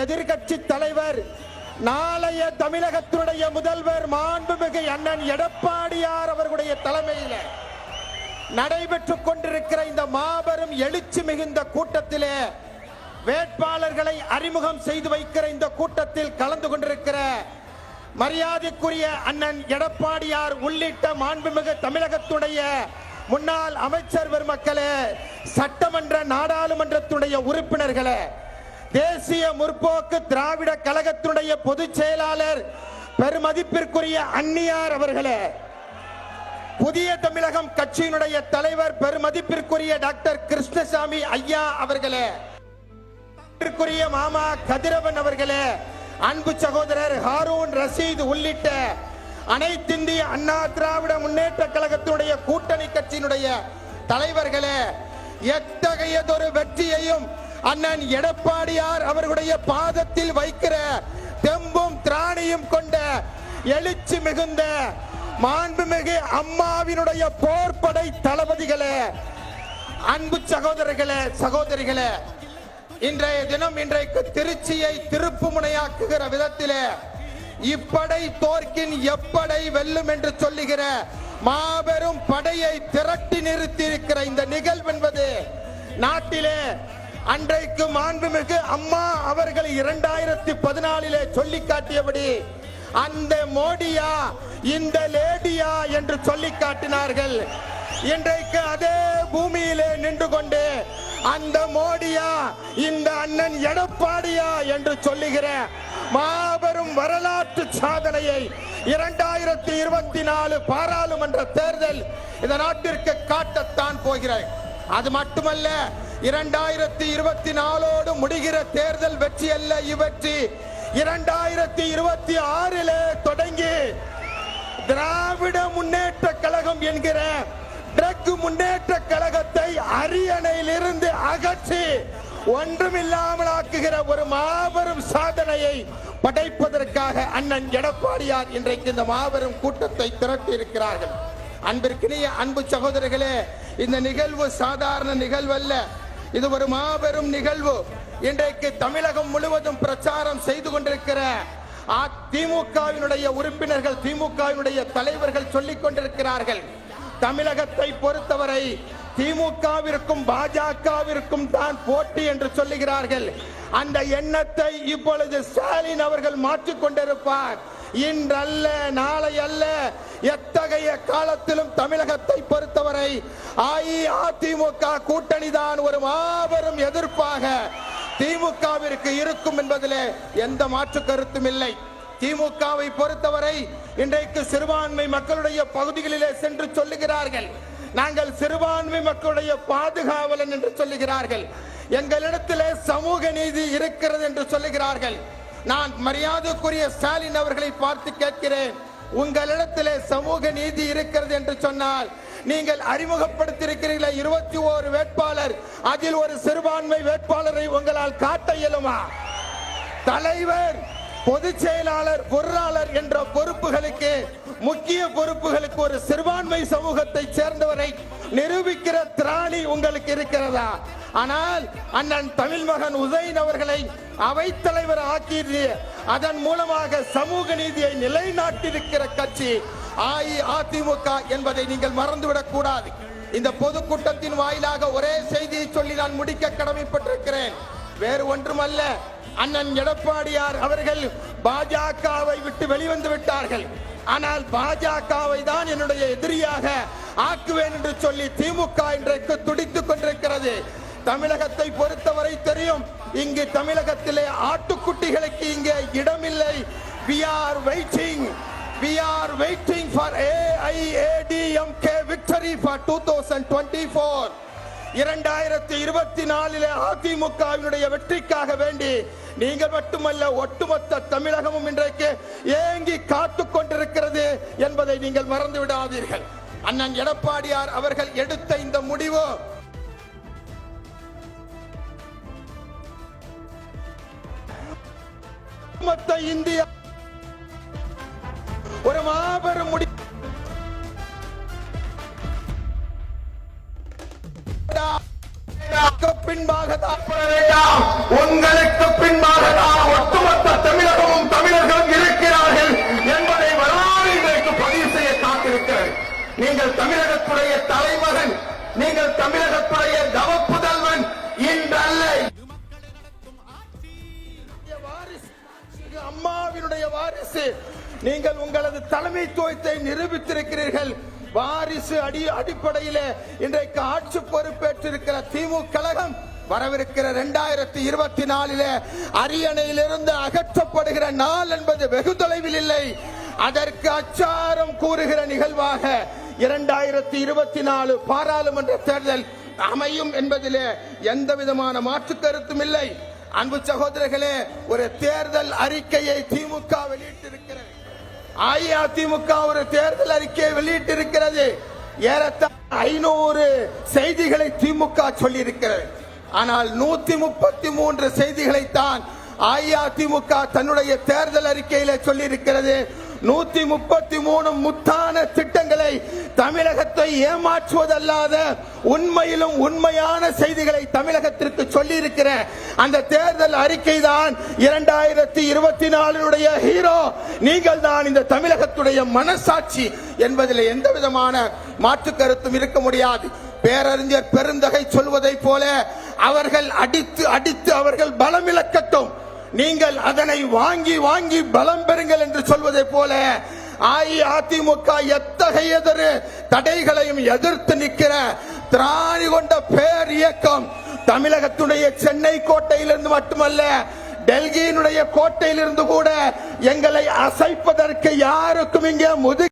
எதிர்கட்சி தலைவர் நாளைய தமிழகத்தினுடைய முதல்வர் மாண்புமிகு அண்ணன் எடப்பாடியார் அவர்களுடைய தலைமையில் நடைபெற்றுக் கொண்டிருக்கிற இந்த மாபெரும் எழுச்சி மிகுந்த கூட்டத்திலே வேட்பாளர்களை அறிமுகம் செய்து வைக்கிற இந்த கூட்டத்தில் கலந்து கொண்டிருக்கிற மரியாதைக்குரிய அண்ணன் எடப்பாடியார் உள்ளிட்ட மாண்புமிகு தமிழகத்துடைய முன்னாள் அமைச்சர் பெருமக்களே, சட்டமன்ற நாடாளுமன்றத்துடைய உறுப்பினர்களே, தேசிய முற்போக்கு திராவிட கழகத்துடைய பொதுச் செயலாளர் பெருமதிப்பிற்குரிய அன்னியார் அவர்களே, புதிய தமிழகம் கட்சியினுடைய தலைவர் பெருமதிப்பிற்குரிய டாக்டர் கிருஷ்ணசாமி ஐயா அவர்களே, மாமா கதிரவன் அவர்களே, அன்பு சகோதரர் ஹாரூன் ரஷீத் உள்ளிட்ட அனைத்திந்திய அண்ணா திராவிட முன்னேற்ற கழகத்தினுடைய கூட்டணி கட்சியினுடைய தலைவர்களே, எத்தகையதொரு வெற்றியையும் அண்ணன் எடப்பாடியார் அவர்களுடைய பாதத்தில் வைக்கிற தெம்பும் திராணியும் கொண்ட எழுச்சி மிகுந்த மாண்புமிகு அம்மாவினுடைய போர்படை தளபதிகளே, அன்பு சகோதரர்களே, சகோதரிகளே, இன்றைய தினம் இன்றைக்கு திருச்சியை திருப்பு முனையாக்குகிற விதத்திலே இப்படை தோற்கின் எப்படை வெல்லும் என்று சொல்லுகிற மாபெரும் படையை திரட்டி நிறுத்தி இருக்கிற இந்த நிகழ்வு என்பது நாட்டிலே அன்றைக்கு மாண்புமிகு அம்மா அவர்கள் 2014 சொல்லி காட்டியபடி அந்த மோடியா இந்த லேடியா என்று சொல்லி காட்டினார்கள். இன்றைக்கு அதே பூமியிலே நின்று கொண்டு அந்த மோடியா இந்த அண்ணன் எடப்பாடியா என்று சொல்லுகிற மாபெரும் வரலாற்று சாதனையை 2024 பாராளுமன்ற தேர்தல் இந்த நாட்டிற்கு காட்டத்தான் போகிறேன். அது மட்டுமல்ல, 2024 முடிகிற தேர்தல் வெற்றி அல்ல, இவற்றி 2026 தொடங்கி திராவிட முன்னேற்ற கழகம் என்கிற ட்ரக் முன்னேற்ற கழகத்தை அரியணையிலிருந்து அகற்றி ஒன்றுமில்லாமல் ஆக்குகிற ஒரு மாபெரும் சாதனையை படைப்பதற்காக அண்ணன் எடப்பாடியார் இன்றைக்கு இந்த மாபெரும் கூட்டத்தை திரட்டி இருக்கிறார்கள். அன்பிற்கினிய அன்பு சகோதரர்களே, இந்த நிகழ்வு சாதாரண நிகழ்வு அல்ல, இது ஒரு மாபெரும் நிகழ்வு. இன்றைக்கு தமிழகம் முழுவதும் பிரச்சாரம் செய்து கொண்டிருக்கிற திமுகவினுடைய உறுப்பினர்கள், திமுகவினுடைய தலைவர்கள் சொல்லிக் கொண்டிருக்கிறார்கள், தமிழகத்தை பொறுத்தவரை திமுகவிற்கும் பாஜகவிற்கும் தான் போட்டி என்று சொல்லுகிறார்கள். அந்த எண்ணத்தை இப்பொழுது ஸ்டாலின் அவர்கள் மாற்றிக் கொண்டிருப்பார். இன்றல்ல, நாளை அல்ல, எத்தகைய காலத்திலும் தமிழகத்தை பொறுத்தவரை அஇஅதிமுக கூட்டணி தான் ஒரு மாபெரும் எதிர்ப்பாக திமுகவிற்கு இருக்கும் என்பதிலே எந்த மாற்று கருத்தும் இல்லை. திமுகவை பொறுத்தவரை இன்றைக்கு சிறுபான்மை மக்களுடைய பகுதிகளிலே சென்று சொல்லுகிறார்கள், நாங்கள் சிறுபான்மை மக்களுடைய பாதுகாவலன் என்று சொல்லுகிறார்கள், எங்களிடத்திலே சமூக நீதி இருக்கிறது என்று சொல்லுகிறார்கள். நான் மரியாதைக்குரிய ஸ்டாலின் அவர்களை பார்த்து கேட்கிறேன், உங்களிடத்திலே சமூக நீதி இருக்கிறது என்று சொன்னால் நீங்கள் அறிமுகப்படுத்தியிருக்கிறீர்களே 21 வேட்பாளர், அதில் ஒரு சிறுபான்மை வேட்பாளரை உங்களால் காட்ட இயலுமா? தலைவர், பொதுச் செயலாளர், பொருளாளர் என்ற பொறுப்புகளுக்கு, முக்கிய பொறுப்புகளுக்கு ஒரு சிறுபான்மை சமூகத்தை சேர்ந்தவரை நிரூபிக்கிற திராணி உங்களுக்கு இருக்கிறதா? ஆனால் அண்ணன் தமிழ் மகன் உசைன் அவர்களை அவைத்தலைவர் ஆக்கி அதன் மூலமாக சமூக நீதியை நிலைநாட்டியிருக்கிற கட்சி அஇஅதிமுக என்பதை நீங்கள் மறந்துவிடக் கூடாது. இந்த பொதுக்கூட்டத்தின் வாயிலாக ஒரே செய்தியை சொல்லி நான் முடிக்க கடமைப்பட்டிருக்கிறேன். வேறு ஒன்றுமல்ல, அண்ணன் எடப்பாடியார் அவர்கள் பாஜகவை விட்டு வெளிவந்து விட்டார்கள். ஆனால் பாஜகவை தான் என்னுடைய எதிரியாக ஆக்குவேன் என்று சொல்லி திமுக இன்றைக்கு துடித்துக் கொண்டிருக்கிறது. தமிழகத்தை பொறுத்தவரை தெரியும், இங்கு தமிழகத்திலே ஆட்டுக்குட்டிகளுக்கு இங்கே இடமில்லை. We are waiting for AIADMK victory for 2024. 2024 அதிமுகவினுடைய வெற்றிக்காக வேண்டி நீங்கள் மட்டுமல்ல, ஒட்டுமொத்த தமிழகமும் இன்றைக்கு ஏங்கி காத்துக் கொண்டிருக்கிறது என்பதை நீங்கள் மறந்து விடாதீர்கள். அண்ணன் எடப்பாடியார் அவர்கள் எடுத்த இந்த முடிவு ஒட்டுமொத்த இந்தியா ஒரு மாபெரும் முடிவு. பின்பாக உங்களுக்கு பின்பாக வாரிசு, அம்மாவினுடைய வாரிசு. நீங்கள் உங்களது தலைமைத்துவத்தை நிரூபித்திருக்கிறீர்கள். வாரிசு அடிப்படையிலே இன்றைக்கு ஆட்சி பொறுப்பேற்றிருக்கிற திமுக கழகம் வரவிருக்கிற 2024 அரியணையிலிருந்து அகற்றப்படுகிற நாள் என்பது வெகு தொலைவில் இல்லை. அதற்கு அச்சாரம் கூறுகிற நிகழ்வாக 2024 பாராளுமன்ற தேர்தல் அமையும் என்பதிலே எந்த விதமான மாற்று கருத்தும் இல்லை. அன்பு சகோதரர்களே, ஒரு தேர்தல் அறிக்கையை திமுக வெளியிட்டிருக்கிறது. அஇஅதிமுக ஒரு தேர்தல் அறிக்கையை வெளியிட்டிருக்கிறது. ஏறத்தாழ 500 செய்திகளை திமுக சொல்லியிருக்கிறது. ஆனால் 133 செய்திகளைத்தான் அஇஅதிமுக தன்னுடைய தேர்தல் அறிக்கையில சொல்லியிருக்கிறது. 133 முத்தான திட்டங்களை தமிழகத்தை ஏமாற்றுவதல்லாத உண்மையிலும் உண்மையான செய்திகளை தமிழகத்திற்கு சொல்லி இருக்கிற அந்த தேர்தல் அறிக்கை தான் 2024 ஹீரோ. நீங்கள் தான் இந்த தமிழகத்துடைய மனசாட்சி என்பதில் எந்த விதமான மாற்று கருத்தும் இருக்க முடியாது. பேரறிஞர் பெருந்தகை சொல்வதை போல அவர்கள் அடித்து அடித்து அவர்கள் பலம் இழக்கட்டும், நீங்கள் அதனை வாங்கி வாங்கி பலம் பெறுங்கள் என்று சொல்வதை போல அஇஅதிமுக எத்தகைய தடைகளையும் எதிர்த்து நிற்கிற திராணி கொண்ட பேர் இயக்கம் தமிழகத்துடைய சென்னை கோட்டையிலிருந்து மட்டுமல்ல, டெல்லியினுடைய கோட்டையிலிருந்து கூட எங்களை அசைப்பதற்கு யாருக்கும் இங்கே